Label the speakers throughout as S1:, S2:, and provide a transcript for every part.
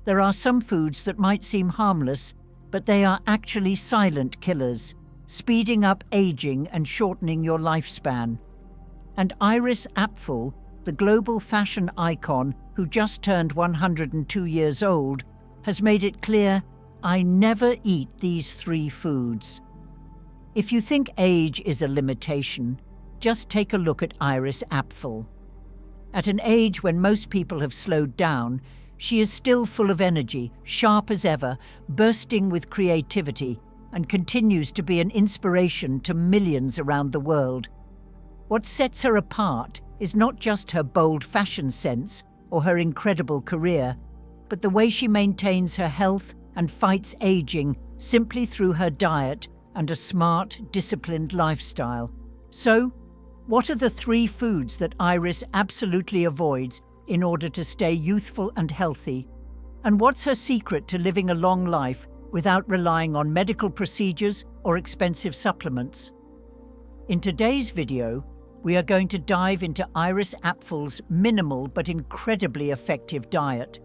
S1: There are some foods that might seem harmless, but they are actually silent killers, speeding up aging and shortening your lifespan. And Iris Apfel, the global fashion icon who just turned 102 years old, has made it clear, I never eat these 3 foods. If you think age is a limitation, just take a look at Iris Apfel. At an age when most people have slowed down, she is still full of energy, sharp as ever, bursting with creativity, and continues to be an inspiration to millions around the world. What sets her apart is not just her bold fashion sense or her incredible career, but the way she maintains her health and fights aging simply through her diet and a smart, disciplined lifestyle. So, what are the 3 foods that Iris absolutely avoids in order to stay youthful and healthy? And what's her secret to living a long life without relying on medical procedures or expensive supplements? In today's video, we are going to dive into Iris Apfel's minimal but incredibly effective diet,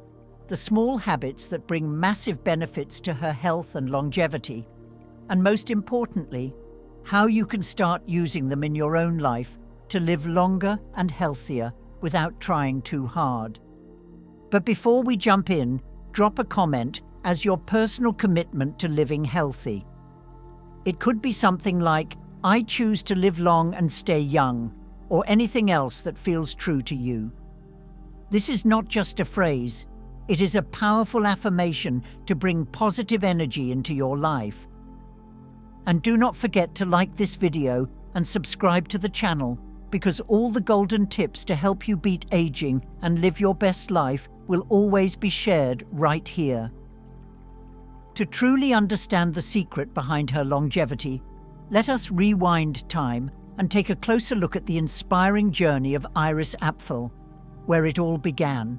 S1: the small habits that bring massive benefits to her health and longevity, and most importantly, how you can start using them in your own life to live longer and healthier without trying too hard. But before we jump in, drop a comment as your personal commitment to living healthy. It could be something like, I choose to live long and stay young, or anything else that feels true to you. This is not just a phrase, it is a powerful affirmation to bring positive energy into your life. And do not forget to like this video and subscribe to the channel, because all the golden tips to help you beat aging and live your best life will always be shared right here. To truly understand the secret behind her longevity, let us rewind time and take a closer look at the inspiring journey of Iris Apfel, where it all began.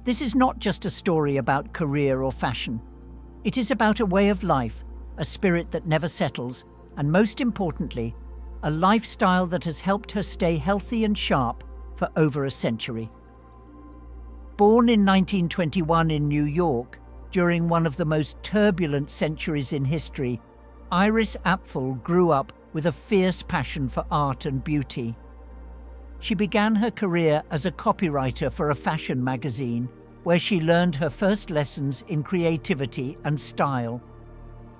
S1: This is not just a story about career or fashion. It is about a way of life, a spirit that never settles, and most importantly, a lifestyle that has helped her stay healthy and sharp for over a century. Born in 1921 in New York, during one of the most turbulent centuries in history, Iris Apfel grew up with a fierce passion for art and beauty. She began her career as a copywriter for a fashion magazine, where she learned her first lessons in creativity and style.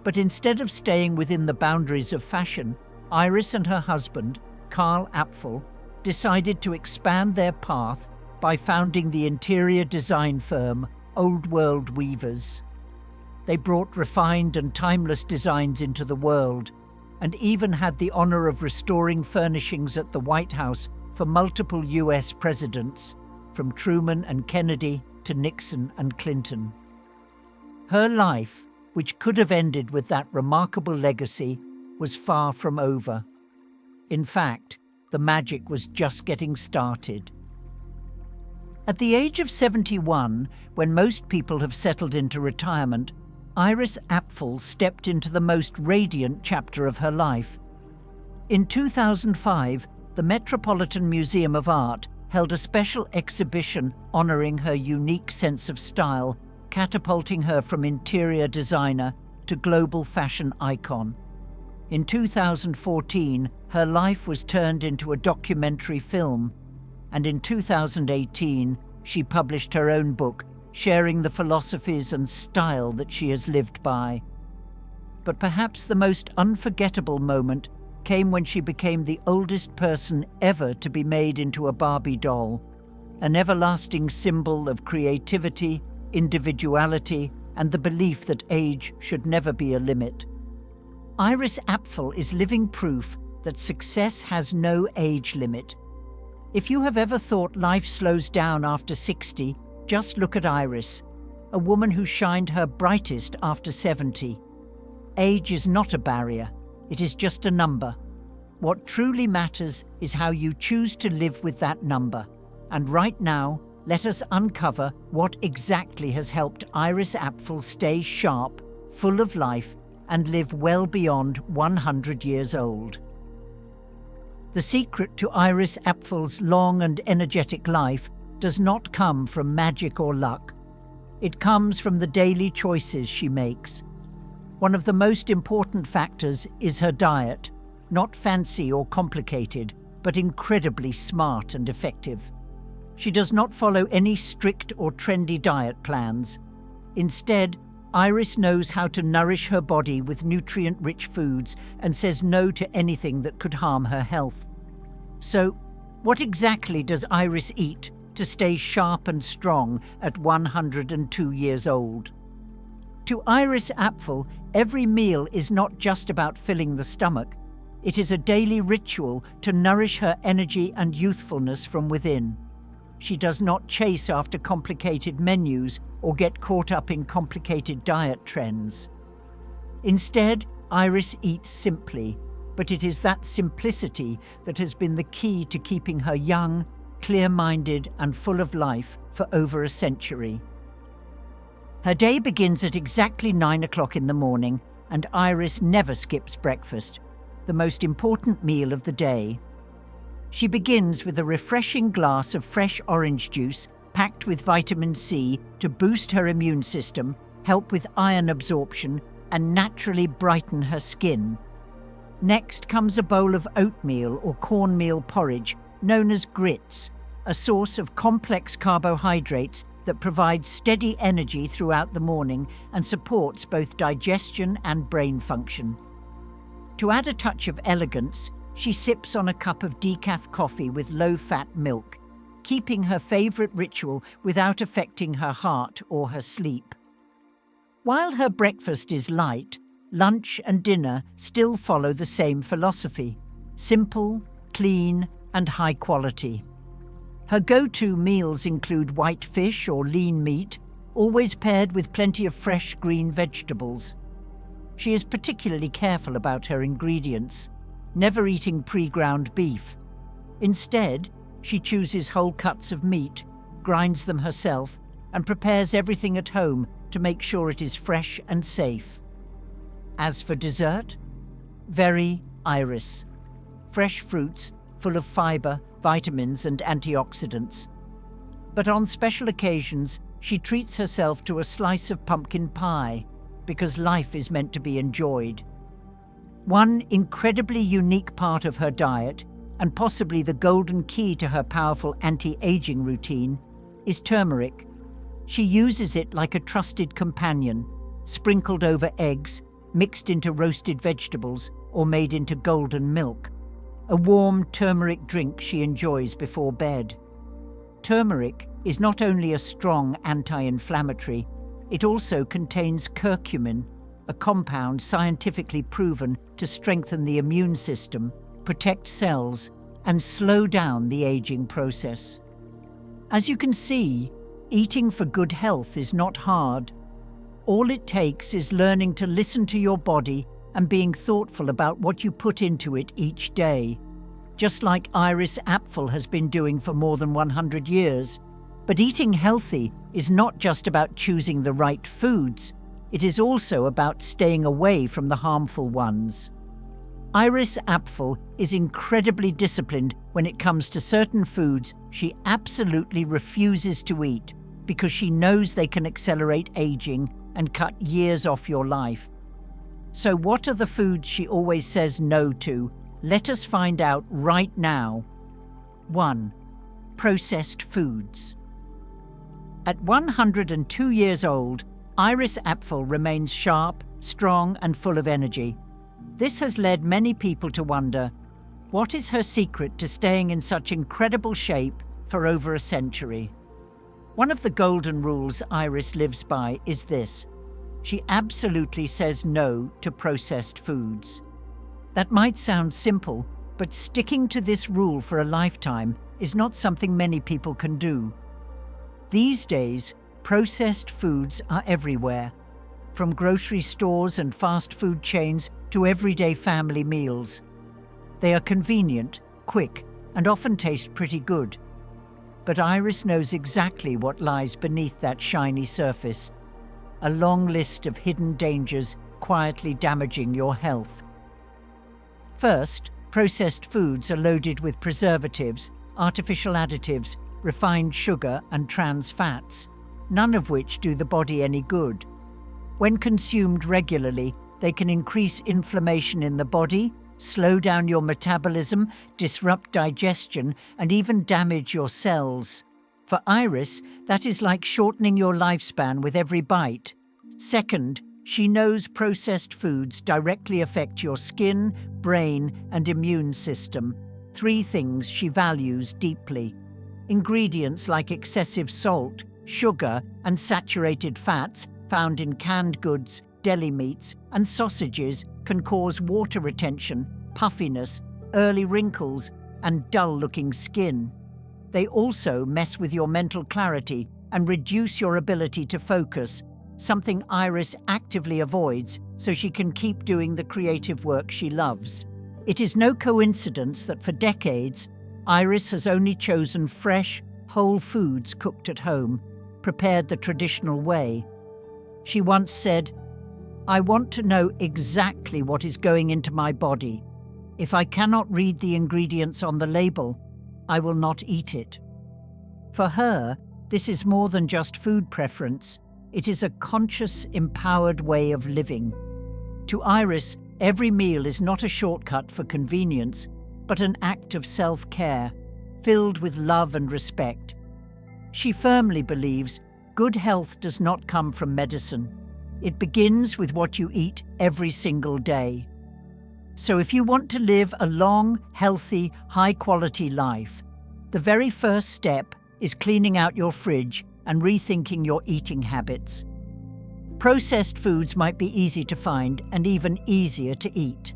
S1: But instead of staying within the boundaries of fashion, Iris and her husband, Carl Apfel, decided to expand their path by founding the interior design firm Old World Weavers. They brought refined and timeless designs into the world, and even had the honor of restoring furnishings at the White House for multiple US presidents, from Truman and Kennedy to Nixon and Clinton. Her life, which could have ended with that remarkable legacy, was far from over. In fact, the magic was just getting started. At the age of 71, when most people have settled into retirement, Iris Apfel stepped into the most radiant chapter of her life. In 2005, the Metropolitan Museum of Art held a special exhibition honoring her unique sense of style, catapulting her from interior designer to global fashion icon. In 2014, her life was turned into a documentary film, and in 2018, she published her own book, sharing the philosophies and style that she has lived by. But perhaps the most unforgettable moment came when she became the oldest person ever to be made into a Barbie doll, an everlasting symbol of creativity, individuality, and the belief that age should never be a limit. Iris Apfel is living proof that success has no age limit. If you have ever thought life slows down after 60, just look at Iris, a woman who shined her brightest after 70. Age is not a barrier, it is just a number. What truly matters is how you choose to live with that number. And right now, let us uncover what exactly has helped Iris Apfel stay sharp, full of life, and live well beyond 100 years old. The secret to Iris Apfel's long and energetic life does not come from magic or luck. It comes from the daily choices she makes. One of the most important factors is her diet, not fancy or complicated, but incredibly smart and effective. She does not follow any strict or trendy diet plans. Instead, Iris knows how to nourish her body with nutrient-rich foods and says no to anything that could harm her health. So, what exactly does Iris eat to stay sharp and strong at 102 years old? To Iris Apfel, every meal is not just about filling the stomach. It is a daily ritual to nourish her energy and youthfulness from within. She does not chase after complicated menus or get caught up in complicated diet trends. Instead, Iris eats simply, but it is that simplicity that has been the key to keeping her young, clear-minded and full of life for over a century. Her day begins at exactly 9 o'clock in the morning, and Iris never skips breakfast, the most important meal of the day. She begins with a refreshing glass of fresh orange juice packed with vitamin C to boost her immune system, help with iron absorption, and naturally brighten her skin. Next comes a bowl of oatmeal or cornmeal porridge, known as grits, a source of complex carbohydrates that provides steady energy throughout the morning and supports both digestion and brain function. To add a touch of elegance, she sips on a cup of decaf coffee with low-fat milk, keeping her favourite ritual without affecting her heart or her sleep. While her breakfast is light, lunch and dinner still follow the same philosophy: simple, clean, and high quality. Her go-to meals include white fish or lean meat, always paired with plenty of fresh green vegetables. She is particularly careful about her ingredients, never eating pre-ground beef. Instead, she chooses whole cuts of meat, grinds them herself, and prepares everything at home to make sure it is fresh and safe. As for dessert, very Iris. Fresh fruits full of fiber, vitamins, and antioxidants. But on special occasions, she treats herself to a slice of pumpkin pie, because life is meant to be enjoyed. One incredibly unique part of her diet, and possibly the golden key to her powerful anti-aging routine, is turmeric. She uses it like a trusted companion, sprinkled over eggs, mixed into roasted vegetables, or made into golden milk. A warm turmeric drink she enjoys before bed. Turmeric is not only a strong anti-inflammatory, it also contains curcumin, a compound scientifically proven to strengthen the immune system, protect cells, and slow down the aging process. As you can see, eating for good health is not hard. All it takes is learning to listen to your body and being thoughtful about what you put into it each day, just like Iris Apfel has been doing for more than 100 years. But eating healthy is not just about choosing the right foods, it is also about staying away from the harmful ones. Iris Apfel is incredibly disciplined when it comes to certain foods she absolutely refuses to eat because she knows they can accelerate aging and cut years off your life. So what are the foods she always says no to? Let us find out right now. 1. Processed foods. At 102 years old, Iris Apfel remains sharp, strong, and full of energy. This has led many people to wonder, what is her secret to staying in such incredible shape for over a century? One of the golden rules Iris lives by is this: she absolutely says no to processed foods. That might sound simple, but sticking to this rule for a lifetime is not something many people can do. These days, processed foods are everywhere, from grocery stores and fast food chains to everyday family meals. They are convenient, quick, and often taste pretty good. But Iris knows exactly what lies beneath that shiny surface: a long list of hidden dangers quietly damaging your health. First, processed foods are loaded with preservatives, artificial additives, refined sugar, and trans fats. none of which do the body any good. When consumed regularly, they can increase inflammation in the body, slow down your metabolism, disrupt digestion, and even damage your cells. For Iris, that is like shortening your lifespan with every bite. Second, she knows processed foods directly affect your skin, brain, and immune system. 3 things she values deeply. Ingredients like excessive salt, sugar, and saturated fats found in canned goods, deli meats, and sausages can cause water retention, puffiness, early wrinkles, and dull-looking skin. They also mess with your mental clarity and reduce your ability to focus, something Iris actively avoids so she can keep doing the creative work she loves. It is no coincidence that for decades, Iris has only chosen fresh, whole foods cooked at home, prepared the traditional way. She once said, "I want to know exactly what is going into my body. If I cannot read the ingredients on the label, I will not eat it." For her, this is more than just food preference. It is a conscious, empowered way of living. To Iris, every meal is not a shortcut for convenience, but an act of self-care, filled with love and respect. She firmly believes good health does not come from medicine. It begins with what you eat every single day. So if you want to live a long, healthy, high-quality life, the very first step is cleaning out your fridge and rethinking your eating habits. Processed foods might be easy to find and even easier to eat.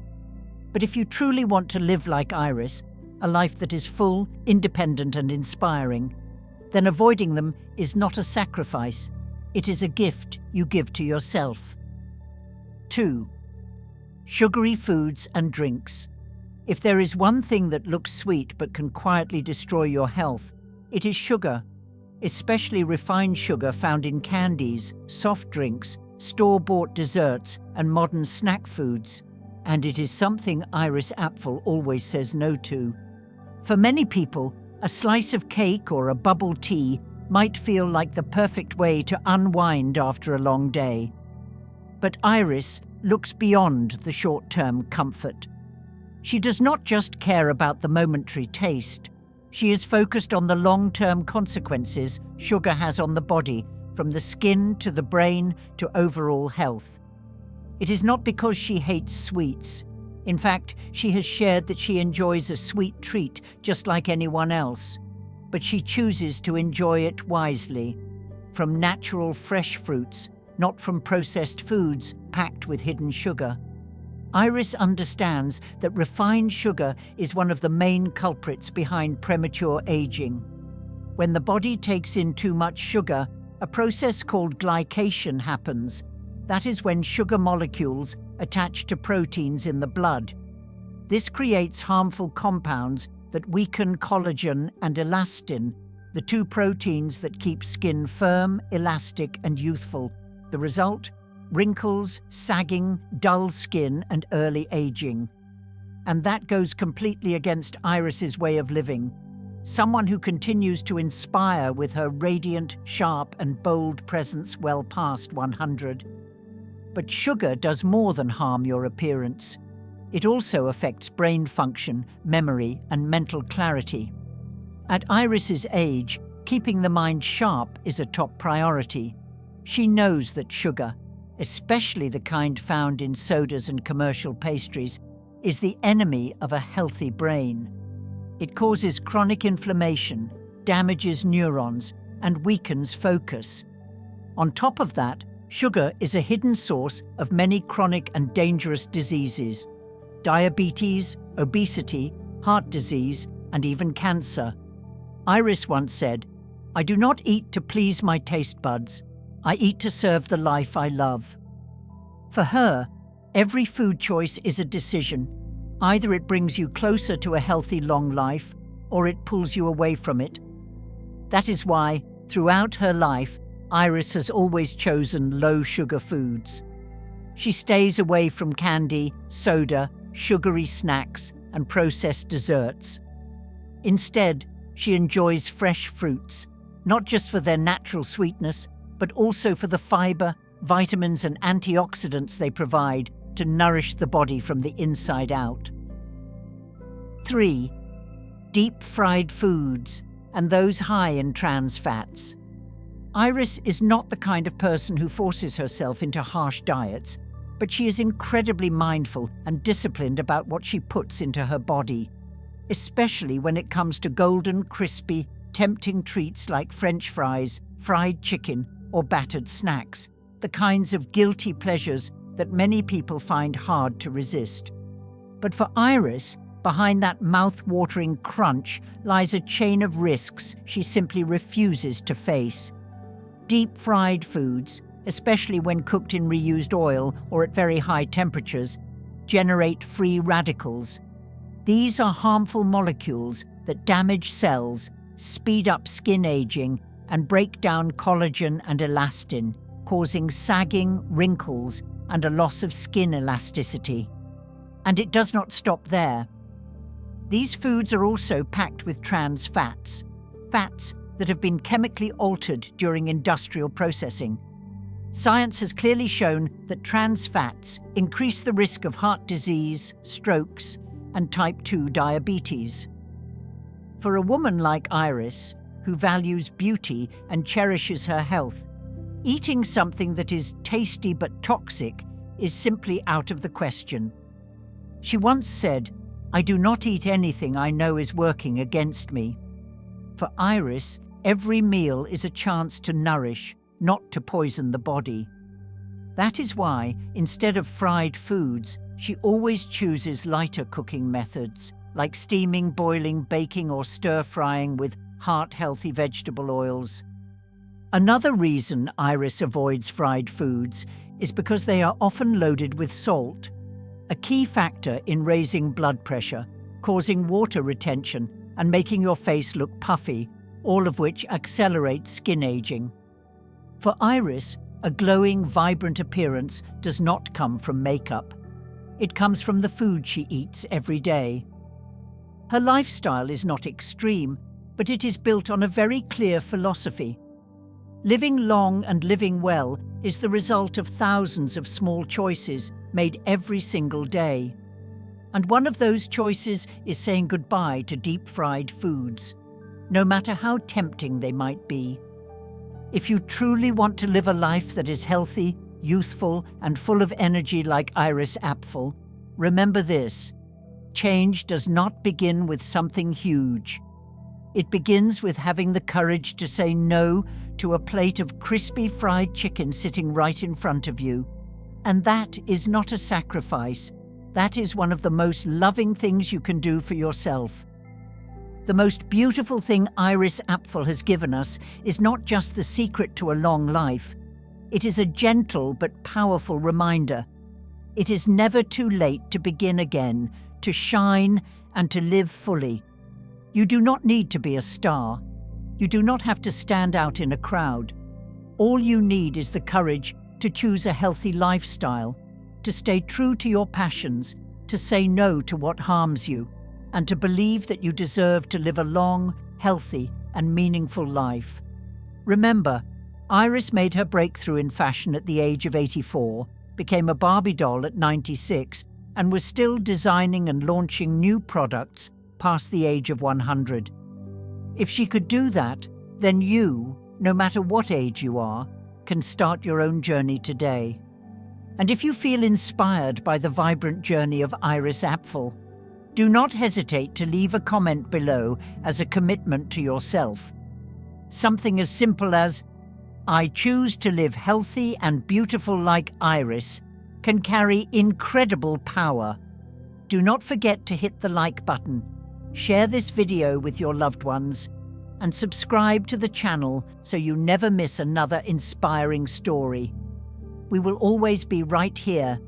S1: But if you truly want to live like Iris, a life that is full, independent, and inspiring, then avoiding them is not a sacrifice. It is a gift you give to yourself. 2. Sugary foods and drinks. If there is one thing that looks sweet but can quietly destroy your health, it is sugar, especially refined sugar found in candies, soft drinks, store-bought desserts, and modern snack foods. And it is something Iris Apfel always says no to. For many people, a slice of cake or a bubble tea might feel like the perfect way to unwind after a long day. But Iris looks beyond the short-term comfort. She does not just care about the momentary taste. She is focused on the long-term consequences sugar has on the body, from the skin to the brain to overall health. It is not because she hates sweets. In fact, she has shared that she enjoys a sweet treat just like anyone else. But she chooses to enjoy it wisely, from natural fresh fruits, not from processed foods packed with hidden sugar. Iris understands that refined sugar is one of the main culprits behind premature aging. When the body takes in too much sugar, a process called glycation happens. That is when sugar molecules attach to proteins in the blood. This creates harmful compounds that weaken collagen and elastin, the 2 proteins that keep skin firm, elastic, and youthful. The result? Wrinkles, sagging, dull skin, and early aging. And that goes completely against Iris's way of living. Someone who continues to inspire with her radiant, sharp, and bold presence well past 100. But sugar does more than harm your appearance. It also affects brain function, memory, and mental clarity. At Iris's age, keeping the mind sharp is a top priority. She knows that sugar, especially the kind found in sodas and commercial pastries, is the enemy of a healthy brain. It causes chronic inflammation, damages neurons, and weakens focus. On top of that, sugar is a hidden source of many chronic and dangerous diseases: diabetes, obesity, heart disease, and even cancer. Iris once said, "I do not eat to please my taste buds. I eat to serve the life I love." For her, every food choice is a decision. Either it brings you closer to a healthy long life, or it pulls you away from it. That is why, throughout her life, Iris has always chosen low-sugar foods. She stays away from candy, soda, sugary snacks, and processed desserts. Instead, she enjoys fresh fruits, not just for their natural sweetness, but also for the fiber, vitamins and antioxidants they provide to nourish the body from the inside out. 3. Deep-fried foods, and those high in trans fats. Iris is not the kind of person who forces herself into harsh diets, but she is incredibly mindful and disciplined about what she puts into her body, especially when it comes to golden, crispy, tempting treats like French fries, fried chicken, or battered snacks, the kinds of guilty pleasures that many people find hard to resist. But for Iris, behind that mouth-watering crunch lies a chain of risks she simply refuses to face. Deep-fried foods, especially when cooked in reused oil or at very high temperatures, generate free radicals. These are harmful molecules that damage cells, speed up skin aging, and break down collagen and elastin, causing sagging, wrinkles, and a loss of skin elasticity. And it does not stop there. These foods are also packed with trans fats, fats that have been chemically altered during industrial processing. Science has clearly shown that trans fats increase the risk of heart disease, strokes, and type 2 diabetes. For a woman like Iris, who values beauty and cherishes her health, eating something that is tasty but toxic is simply out of the question. She once said, "I do not eat anything I know is working against me." For Iris, every meal is a chance to nourish, not to poison the body. That is why, instead of fried foods, she always chooses lighter cooking methods, like steaming, boiling, baking, or stir-frying with heart-healthy vegetable oils. Another reason Iris avoids fried foods is because they are often loaded with salt, a key factor in raising blood pressure, causing water retention, and making your face look puffy, all of which accelerates skin aging. For Iris, a glowing, vibrant appearance does not come from makeup. It comes from the food she eats every day. Her lifestyle is not extreme, but it is built on a very clear philosophy. Living long and living well is the result of thousands of small choices made every single day. And one of those choices is saying goodbye to deep-fried foods, no matter how tempting they might be. If you truly want to live a life that is healthy, youthful, and full of energy like Iris Apfel, remember this: change does not begin with something huge. It begins with having the courage to say no to a plate of crispy fried chicken sitting right in front of you. And that is not a sacrifice. That is one of the most loving things you can do for yourself. The most beautiful thing Iris Apfel has given us is not just the secret to a long life. It is a gentle but powerful reminder. It is never too late to begin again, to shine and to live fully. You do not need to be a star. You do not have to stand out in a crowd. All you need is the courage to choose a healthy lifestyle, to stay true to your passions, to say no to what harms you, and to believe that you deserve to live a long, healthy, and meaningful life. Remember, Iris made her breakthrough in fashion at the age of 84, became a Barbie doll at 96, and was still designing and launching new products past the age of 100. If she could do that, then you, no matter what age you are, can start your own journey today. And if you feel inspired by the vibrant journey of Iris Apfel, do not hesitate to leave a comment below as a commitment to yourself. Something as simple as, "I choose to live healthy and beautiful like Iris," can carry incredible power. Do not forget to hit the like button, share this video with your loved ones, and subscribe to the channel so you never miss another inspiring story. We will always be right here,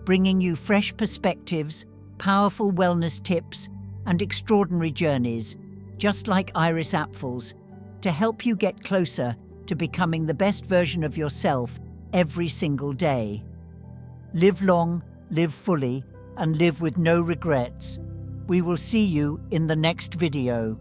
S1: bringing you fresh perspectives, powerful wellness tips, and extraordinary journeys, just like Iris Apfel's, to help you get closer to becoming the best version of yourself every single day. Live long, live fully, and live with no regrets. We will see you in the next video.